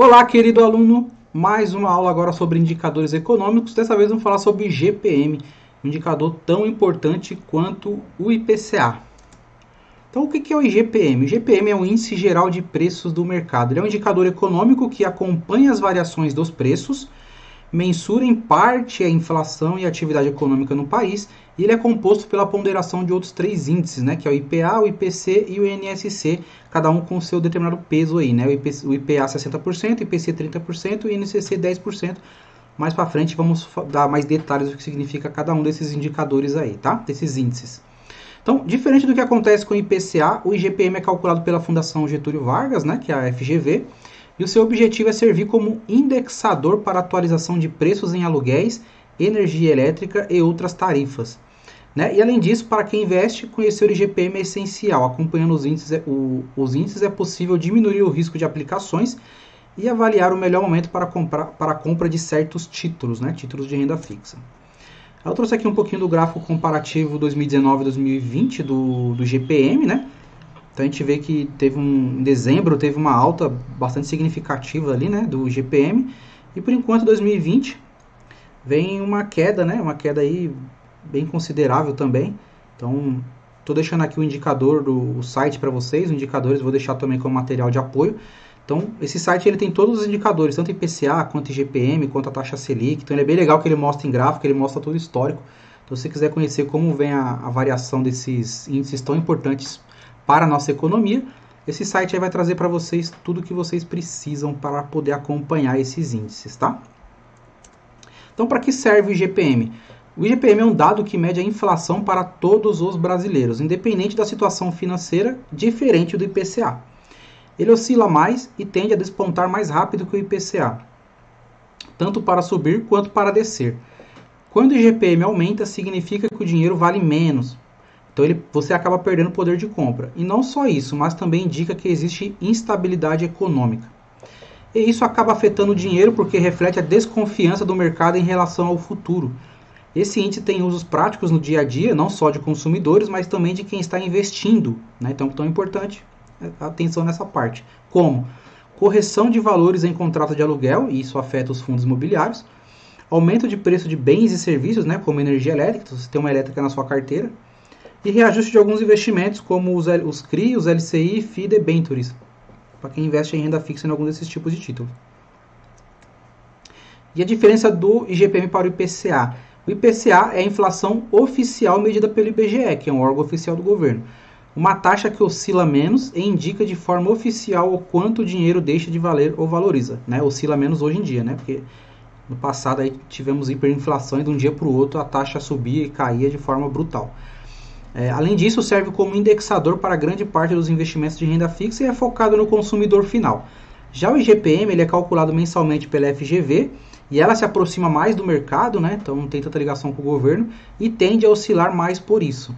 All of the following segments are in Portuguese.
Olá, querido aluno! Mais uma aula agora sobre indicadores econômicos. Dessa vez vamos falar sobre GPM, um indicador tão importante quanto o IPCA. Então, o que é o IGPM? O IGPM é o Índice Geral de Preços do Mercado. Ele é um indicador econômico que acompanha as variações dos preços, mensura em parte a inflação e a atividade econômica no país, e ele é composto pela ponderação de outros três índices, né, que é o IPA, o IPC e o INSC, cada um com seu determinado peso aí, né, o IPA 60%, o IPC 30% e o INSC 10%. Mais para frente vamos dar mais detalhes do que significa cada um desses indicadores aí, tá? Desses índices. Então, diferente do que acontece com o IPCA, o IGPM é calculado pela Fundação Getúlio Vargas, né, que é a FGV, e o seu objetivo é servir como indexador para atualização de preços em aluguéis, energia elétrica e outras tarifas. Né? E além disso, para quem investe, conhecer o IGPM é essencial. Acompanhando os índices é possível diminuir o risco de aplicações e avaliar o melhor momento para a compra de certos títulos, né? Títulos de renda fixa. Eu trouxe aqui um pouquinho do gráfico comparativo 2019-2020 do GPM, né? Então a gente vê que em dezembro teve uma alta bastante significativa ali, né, do GPM, e por enquanto 2020 vem uma queda, né, uma queda aí bem considerável também. Então estou deixando aqui o indicador do site para vocês, os indicadores eu vou deixar também como material de apoio. Então esse site ele tem todos os indicadores, tanto IPCA quanto IGPM, quanto a taxa Selic. Então ele é bem legal que ele mostra em gráfico, ele mostra todo o histórico. Então se você quiser conhecer como vem a variação desses índices tão importantes para a nossa economia, esse site aí vai trazer para vocês tudo o que vocês precisam para poder acompanhar esses índices, tá? Então, para que serve o IGPM? O IGPM é um dado que mede a inflação para todos os brasileiros, independente da situação financeira, diferente do IPCA. Ele oscila mais e tende a despontar mais rápido que o IPCA, tanto para subir quanto para descer. Quando o IGPM aumenta, significa que o dinheiro vale menos. Então você acaba perdendo poder de compra. E não só isso, mas também indica que existe instabilidade econômica. E isso acaba afetando o dinheiro porque reflete a desconfiança do mercado em relação ao futuro. Esse índice tem usos práticos no dia a dia, não só de consumidores, mas também de quem está investindo. Né? Então, tão importante atenção nessa parte. Como correção de valores em contrato de aluguel, e isso afeta os fundos imobiliários. Aumento de preço de bens e serviços, né, como energia elétrica, se você tem uma elétrica na sua carteira. E reajuste de alguns investimentos, como os CRI, os LCI, FI e debentures, para quem investe em renda fixa em algum desses tipos de título. E a diferença do IGPM para o IPCA? O IPCA é a inflação oficial medida pelo IBGE, que é um órgão oficial do governo. Uma taxa que oscila menos e indica de forma oficial o quanto o dinheiro deixa de valer ou valoriza. Né? Oscila menos hoje em dia, né? Porque no passado aí tivemos hiperinflação e de um dia para o outro a taxa subia e caía de forma brutal. Além disso, serve como indexador para grande parte dos investimentos de renda fixa e é focado no consumidor final. Já o IGPM ele é calculado mensalmente pela FGV e ela se aproxima mais do mercado, né? Então não tem tanta ligação com o governo e tende a oscilar mais por isso.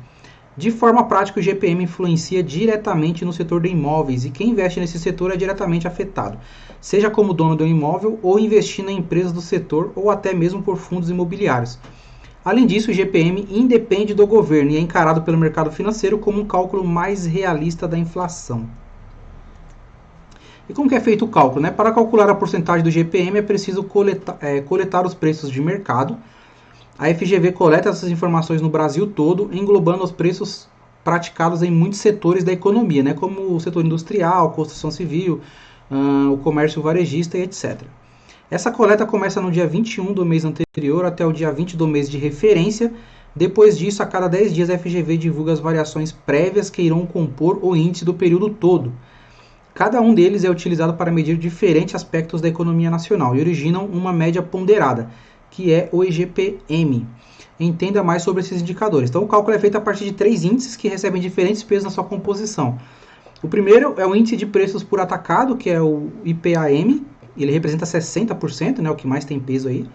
De forma prática, o IGPM influencia diretamente no setor de imóveis e quem investe nesse setor é diretamente afetado, seja como dono do imóvel ou investindo em empresas do setor ou até mesmo por fundos imobiliários. Além disso, o IGPM independe do governo e é encarado pelo mercado financeiro como um cálculo mais realista da inflação. E como que é feito o cálculo? Né? Para calcular a porcentagem do IGPM é preciso coletar os preços de mercado. A FGV coleta essas informações no Brasil todo, englobando os preços praticados em muitos setores da economia, né? Como o setor industrial, construção civil, o comércio varejista e etc. Essa coleta começa no dia 21 do mês anterior até o dia 20 do mês de referência. Depois disso, a cada 10 dias, a FGV divulga as variações prévias que irão compor o índice do período todo. Cada um deles é utilizado para medir diferentes aspectos da economia nacional e originam uma média ponderada, que é o IGPM. Entenda mais sobre esses indicadores. Então, o cálculo é feito a partir de três índices que recebem diferentes pesos na sua composição. O primeiro é o índice de preços por atacado, que é o IPAM. Ele representa 60%, né, o que mais tem peso aí.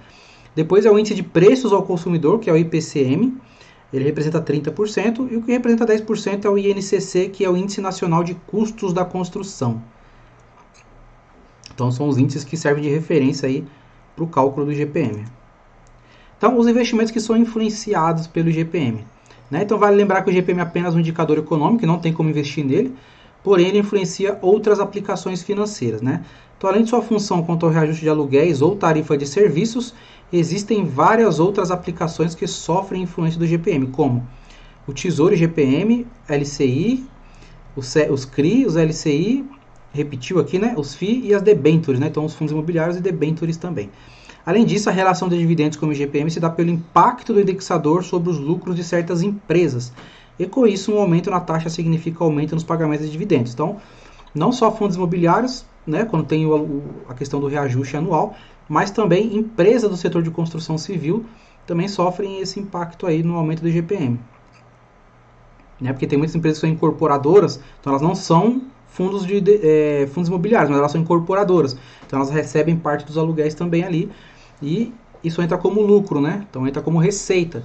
Depois é o índice de preços ao consumidor, que é o IPCM. Ele representa 30%. E o que representa 10% é o INCC, que é o Índice Nacional de Custos da Construção. Então, são os índices que servem de referência aí para o cálculo do IGPM. Então, os investimentos que são influenciados pelo IGPM. Né? Então, vale lembrar que o IGPM é apenas um indicador econômico, não tem como investir nele. porém ele influencia outras aplicações financeiras, né? Então, além de sua função quanto ao reajuste de aluguéis ou tarifa de serviços, existem várias outras aplicações que sofrem influência do GPM, como o Tesouro IGPM, LCI, os CRI, os LCI, repetiu aqui, né? Os FII e as debentures, né? Então, os fundos imobiliários e debentures também. Além disso, a relação de dividendos com o IGPM se dá pelo impacto do indexador sobre os lucros de certas empresas. E com isso, um aumento na taxa significa aumento nos pagamentos de dividendos. Então, não só fundos imobiliários, né, quando tem a questão do reajuste anual, mas também empresas do setor de construção civil também sofrem esse impacto aí no aumento do IGPM. Né, porque tem muitas empresas que são incorporadoras, então elas não são fundos imobiliários, mas elas são incorporadoras. Então elas recebem parte dos aluguéis também ali. E isso entra como lucro, né? Então entra como receita.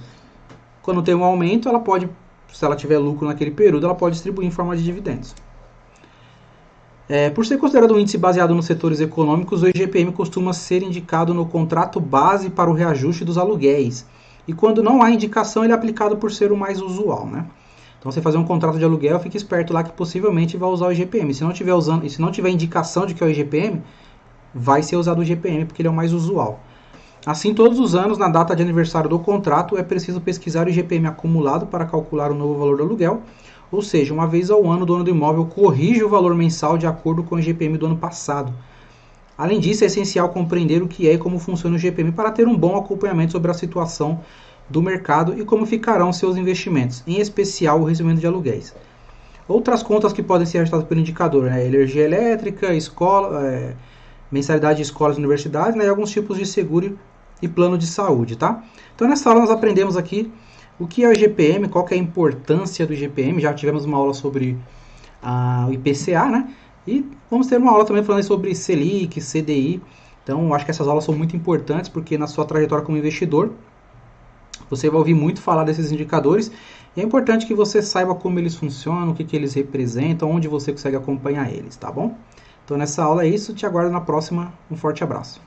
Quando tem um aumento, ela pode, se ela tiver lucro naquele período, ela pode distribuir em forma de dividendos. Por ser considerado um índice baseado nos setores econômicos, o IGPM costuma ser indicado no contrato base para o reajuste dos aluguéis. E quando não há indicação, ele é aplicado por ser o mais usual, né? Então, você fazer um contrato de aluguel, fique esperto lá que possivelmente vai usar o IGPM. Se não tiver indicação de que é o IGPM, vai ser usado o IGPM, porque ele é o mais usual. Assim, todos os anos, na data de aniversário do contrato, é preciso pesquisar o IGPM acumulado para calcular o novo valor do aluguel. Ou seja, uma vez ao ano, o dono do imóvel corrige o valor mensal de acordo com o IGPM do ano passado. Além disso, é essencial compreender o que é e como funciona o IGPM para ter um bom acompanhamento sobre a situação do mercado e como ficarão seus investimentos, em especial o recebimento de aluguéis. Outras contas que podem ser ajustadas pelo indicador, né? Energia elétrica, escola, mensalidade de escolas e universidades, né? E alguns tipos de seguro e plano de saúde, tá? Então, nessa aula nós aprendemos aqui o que é o IGPM, qual que é a importância do IGPM, já tivemos uma aula sobre o IPCA, né? E vamos ter uma aula também falando sobre Selic, CDI. Então, acho que essas aulas são muito importantes, porque na sua trajetória como investidor, você vai ouvir muito falar desses indicadores, e é importante que você saiba como eles funcionam, o que eles representam, onde você consegue acompanhar eles, tá bom? Então, nessa aula é isso, te aguardo na próxima, um forte abraço.